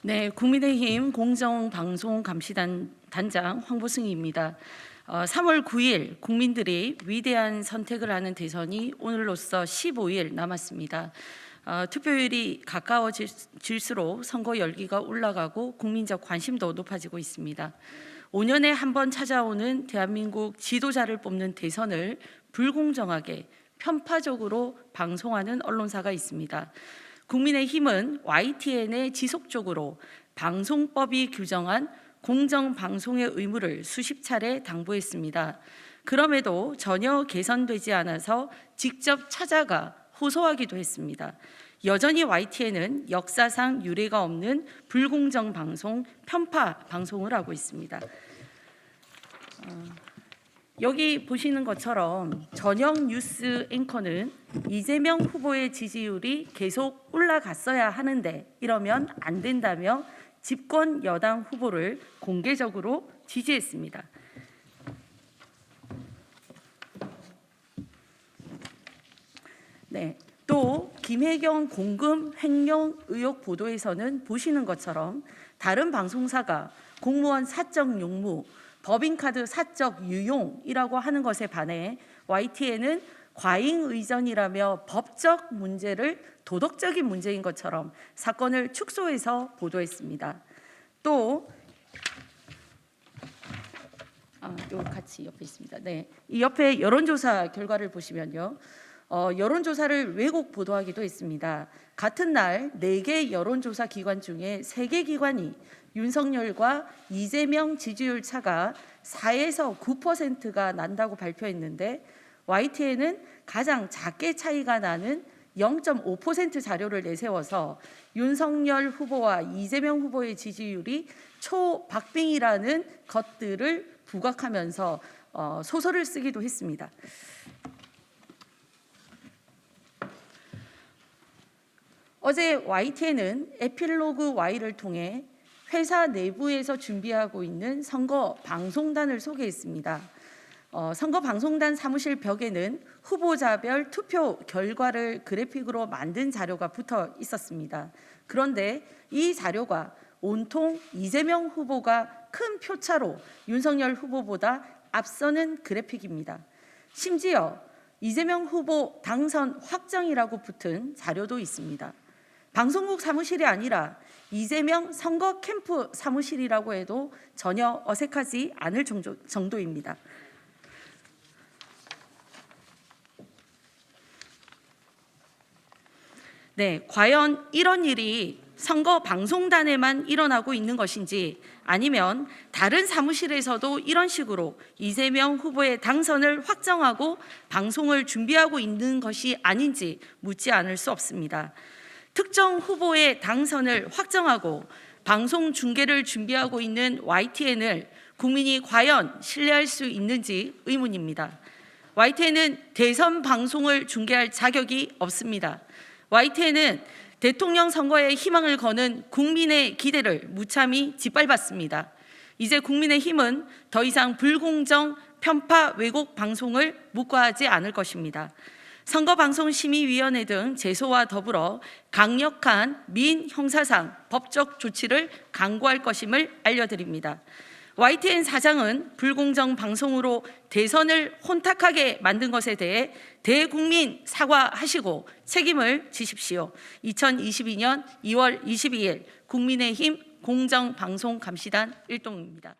네, 국민의힘 공정방송감시단 단장 황보승입니다. 3월 9일 국민들이 위대한 선택을 하는 대선이 오늘로써 15일 남았습니다. 투표율이 가까워질수록 선거 열기가 올라가고 국민적 관심도 높아지고 있습니다. 5년에 한 번 찾아오는 대한민국 지도자를 뽑는 대선을 불공정하게 편파적으로 방송하는 언론사가 있습니다. 국민의힘은 YTN에 지속적으로 방송법이 규정한 공정방송의 의무를 수십 차례 당부했습니다. 그럼에도 전혀 개선되지 않아서 직접 찾아가 호소하기도 했습니다. 여전히 YTN은 역사상 유례가 없는 불공정 방송, 편파 방송을 하고 있습니다. 여기 보시는 것처럼 전형 뉴스 앵커는 이재명 후보의 지지율이 계속 올라갔어야 하는데 이러면 안 된다며 집권 여당 후보를 공개적으로 지지했습니다. 네, 또 김혜경 공금 횡령 의혹 보도에서는 보시는 것처럼 다른 방송사가 공무원 사적 용무, 법인카드 사적 유용이라고 하는 것에 반해 YTN은 과잉 의전이라며 법적 문제를 도덕적인 문제인 것처럼 사건을 축소해서 보도했습니다. 또 요 같이 옆에 있습니다. 네, 이 옆에 여론조사 결과를 보시면요. 여론조사를 왜곡 보도하기도 했습니다. 같은 날 4개 여론조사 기관 중에 3개 기관이 윤석열과 이재명 지지율 차가 4에서 9%가 난다고 발표했는데 YTN은 가장 작게 차이가 나는 0.5% 자료를 내세워서 윤석열 후보와 이재명 후보의 지지율이 초박빙이라는 것들을 부각하면서 소설을 쓰기도 했습니다. 어제 YTN은 에필로그 Y를 통해 회사 내부에서 준비하고 있는 선거 방송단을 소개했습니다. 선거 방송단 사무실 벽에는 후보자별 투표 결과를 그래픽으로 만든 자료가 붙어 있었습니다. 그런데 이 자료가 온통 이재명 후보가 큰 표차로 윤석열 후보보다 앞서는 그래픽입니다. 심지어 이재명 후보 당선 확정이라고 붙은 자료도 있습니다. 방송국 사무실이 아니라 이재명 선거 캠프 사무실이라고 해도 전혀 어색하지 않을 정도입니다. 네, 과연 이런 일이 선거 방송단에만 일어나고 있는 것인지 아니면 다른 사무실에서도 이런 식으로 이재명 후보의 당선을 확정하고 방송을 준비하고 있는 것이 아닌지 묻지 않을 수 없습니다. 특정 후보의 당선을 확정하고 방송 중계를 준비하고 있는 YTN을 국민이 과연 신뢰할 수 있는지 의문입니다. YTN은 대선 방송을 중계할 자격이 없습니다. YTN은 대통령 선거에 희망을 거는 국민의 기대를 무참히 짓밟았습니다. 이제 국민의힘은 더 이상 불공정, 편파, 왜곡 방송을 묵과하지 않을 것입니다. 선거방송심의위원회 등 제소와 더불어 강력한 민형사상 법적 조치를 강구할 것임을 알려드립니다. YTN 사장은 불공정 방송으로 대선을 혼탁하게 만든 것에 대해 대국민 사과하시고 책임을 지십시오. 2022년 2월 22일 국민의힘 공정방송감시단 일동입니다.